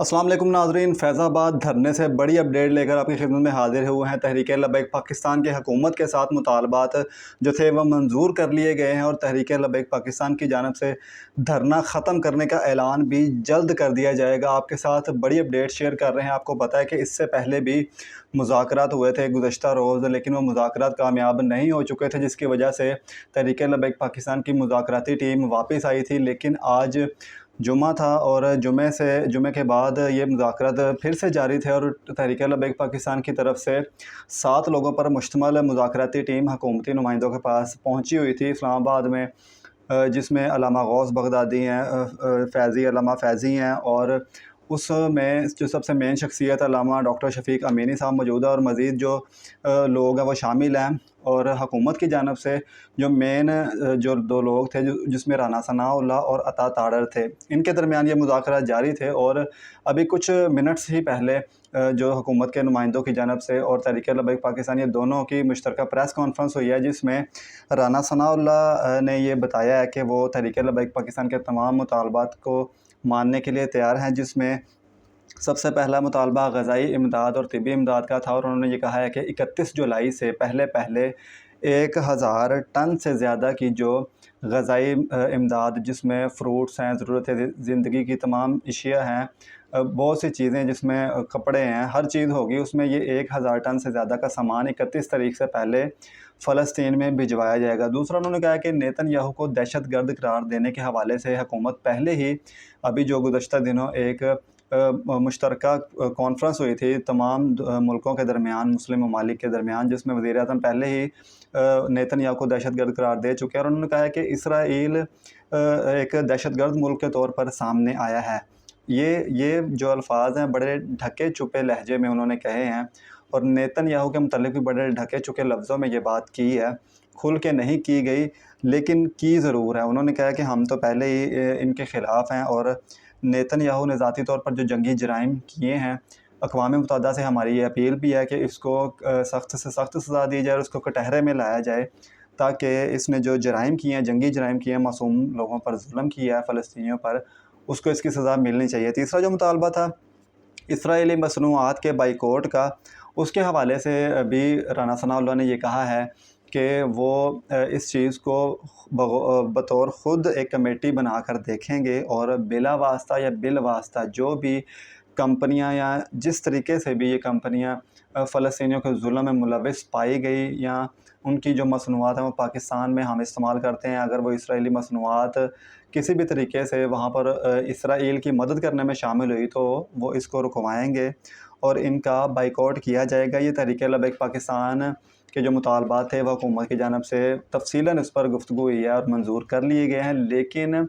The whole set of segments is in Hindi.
अस्सलाम वालेकुम नाज़रीन, फैज़ाबाद धरने से बड़ी अपडेट लेकर आपकी खिदमत में हाजिर हुए हैं। तहरीक लबैक पाकिस्तान की हुकूमत के साथ मुतालबात जो थे वह मंजूर कर लिए गए हैं और तहरीक लबैक पाकिस्तान की जानब से धरना ख़त्म करने का ऐलान भी जल्द कर दिया जाएगा। आपके साथ बड़ी अपडेट शेयर कर रहे हैं। आपको पता है कि इससे पहले भी मुज़ाकरात हुए थे गुज़श्ता रोज़, लेकिन वो मुज़ाकरात कामयाब नहीं हो चुके थे, जिसकी वजह से तहरीक लबैक पाकिस्तान की मुज़ाकराती टीम वापस आई थी। लेकिन आज जुमा था और जुमे के बाद ये मुज़ाकरात फिर से जारी थे और तहरीक लबैक पाकिस्तान की तरफ से 7 लोगों पर मुश्तमल मुज़ाकराती टीम हुकूमती नुमाइंदों के पास पहुंची हुई थी इस्लामाबाद में, जिसमें अल्लामा गौस बगदादी हैं, अल्लामा फ़ैज़ी हैं और उसमें जो सबसे मेन शख्सियत अल्लामा डॉक्टर शफ़ीक अमीनी साहब मौजूद है और मज़ीद जो लोग हैं वो शामिल हैं। और हुकूमत की जानब से जो मेन जो 2 लोग थे जिसमें राना सनाउल्लाह और अता ताड़र थे, इनके दरमियान ये मुज़ाकरात जारी थे। और अभी कुछ मिनट्स ही पहले जो हुकूमत के नुमाइंदों की जानब से और तहरीक लबैक पाकिस्तान, ये दोनों की मुश्तरका प्रेस कॉन्फ्रेंस हुई है, जिसमें राना सनाउल्लाह ने ये बताया है कि वो तहरीक लबैक पाकिस्तान के तमाम मुतालबात को मानने के लिए तैयार हैं, जिसमें सबसे पहला मुतालबा ग़ज़ाई इमदाद और तिब्बी इमदाद का था। और उन्होंने ये कहा है कि 31 जुलाई से पहले 1000 टन से ज़्यादा की जो ग़ज़ाई इमदाद, जिसमें फ़्रूट्स हैं, ज़रूरत ज़िंदगी की तमाम अशिया हैं, बहुत सी चीज़ें जिसमें कपड़े हैं, हर चीज़ होगी उसमें, ये 1000 टन से ज़्यादा का सामान 31 तारीख से पहले फ़लस्तीन में भिजवाया जाएगा। दूसरा, उन्होंने कहा कि नेतन्याहू को दहशतगर्द करार देने के हवाले से हुकूमत पहले ही अभी जो गुज़श्ता दिनों एक मुश्तरका कॉन्फ्रेंस हुई थी तमाम मुल्कों के दरमियान, मुस्लिम ममालिक के दरमियान, जिसमें वज़ीर-ए-आज़म पहले ही नेतन्याहू को दहशतगर्द करार दे चुके हैं। और उन्होंने कहा है कि इसराइल एक दहशतगर्द मुल्क के तौर पर सामने आया है। ये जो अल्फाज हैं बड़े ढके छुपे लहजे में उन्होंने कहे हैं और नेतन्याहू के मुतल्लिक़ भी बड़े ढके छुपे लफ्ज़ों में ये बात की है, खुल के नहीं की गई, लेकिन की ज़रूर है। उन्होंने कहा कि हम तो पहले ही इनके ख़िलाफ़ हैं और नेतन्याहू ने ज़ाती तौर पर जो जंगी जराइम किए हैं, अक़वाम मुत्तहिदा से हमारी ये अपील भी है कि इसको सख्त से सख्त सज़ा दी जाए और उसको कटहरे में लाया जाए, ताकि इसने जो जराइम किए हैं, जंगी जराइम किए हैं, मासूम लोगों पर जुल्म किया है, फ़लस्तीनियों पर, उसको इसकी सज़ा मिलनी चाहिए। तीसरा जो मुतालबा था इसराइली मसनूआत के बाइकॉट का, उसके हवाले से भी राना सनाउल्लाह ने ये कहा है कि वो इस चीज़ को बतौर ख़ुद एक कमेटी बनाकर देखेंगे और बिला वास्ता या बिल वास्ता जो भी कंपनियां या जिस तरीके से भी ये कंपनियां फ़लस्तीनियों के जुल्म में मुलविस पाई गई या उनकी जो मसनूआत हैं वो पाकिस्तान में हम इस्तेमाल करते हैं, अगर वो इसराइली मसनूआत किसी भी तरीके से वहाँ पर इसराइल की मदद करने में शामिल हुई तो वो इसको रुकवाएँगे और इनका बाइकॉट किया जाएगा। ये तहरीक लबैक पाकिस्तान के जो मुतालबात थे वह हुकूमत की जानब से तफ़सीलन इस पर गुफ्तगू हुई है और मंजूर कर लिए गए हैं। लेकिन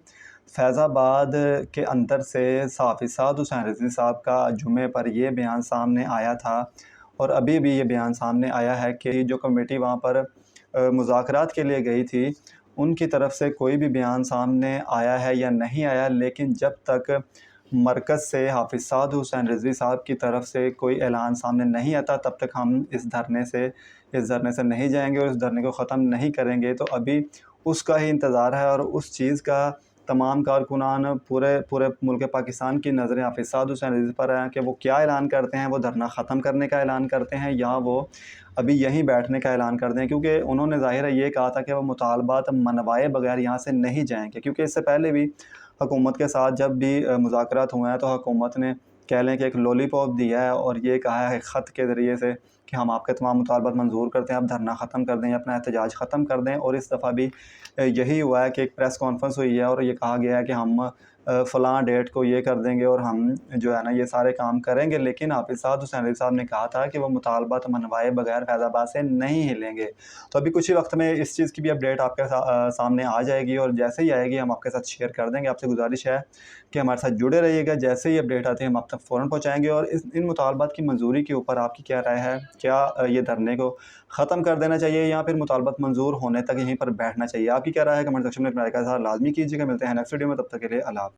फैज़ाबाद के अंदर से सहाफ़ी साद हुसैन रिज़वी साहब का जुमे पर यह बयान सामने आया था और अभी भी ये बयान सामने आया है कि जो कमेटी वहाँ पर मुज़ाकरात के लिए गई थी, उनकी तरफ से कोई भी बयान सामने आया है या नहीं आया, लेकिन जब तक मरकज़ से हाफ़िज़ साद हुसैन रिज़वी साहब की तरफ से कोई ऐलान सामने नहीं आता, तब तक हम इस धरने से नहीं जाएँगे और इस धरने को ख़त्म नहीं करेंगे। तो अभी उसका ही इंतज़ार है और उस चीज़ का तमाम कारकुनान पूरे पूरे मुल्क पाकिस्तान की नज़रें हाफ़िज़ साद हुसैन रिज़वी पर हैं कि वो क्या ऐलान करते हैं, वो धरना ख़त्म करने का ऐलान करते हैं या वो अभी यहीं बैठने का ऐलान करते हैं। क्योंकि उन्होंने ज़ाहिर है ये कहा था कि वो मुतालबात मनवाए बगैर यहाँ से नहीं जाएँगे, क्योंकि इससे पहले भी हुकूमत के साथ जब भी मुज़ाकरात हुए हैं तो हुकूमत ने कह लें कि एक लॉलीपॉप दिया है और ये कहा है ख़त के ज़रिए से कि हम आपके तमाम मुतालबात मंजूर करते हैं, आप धरना ख़त्म कर दें, अपना एहतजाज ख़त्म कर दें। और इस दफ़ा भी यही हुआ है कि एक प्रेस कॉन्फ्रेंस हुई है और ये कहा गया है कि हम फ़लाँ डेट को ये कर देंगे और हम जो है ना ये सारे काम करेंगे। लेकिन हाफ़िज़ साद हुसैन रिज़वी साहब ने कहा था कि वो मुतालबात मनवाए बगैर फैज़ाबाद से नहीं हिलेंगे। तो अभी कुछ ही वक्त में इस चीज़ की भी अपडेट आपके सामने आ जाएगी और जैसे ही आएगी हम आपके साथ शेयर कर देंगे। आपसे गुजारिश है कि हमारे साथ जुड़े रहिएगा, जैसे ही अपडेट आती है हम आप तक फ़ौरन पहुँचाएँगे। और इन मुतालबात की मंजूरी के ऊपर आपकी क्या राय है? क्या ये धरने को ख़त्म कर देना चाहिए या फिर मुतालबात मंजूर होने तक यहीं पर बैठना चाहिए? आपकी क्या राय है? कमेंट सेक्शन में अपनी राय का इज़हार लाज़मी कीजिएगा। मिलते हैं नेक्स्ट वीडियो में, तब तक के लिए अल्लाह हाफ़िज़।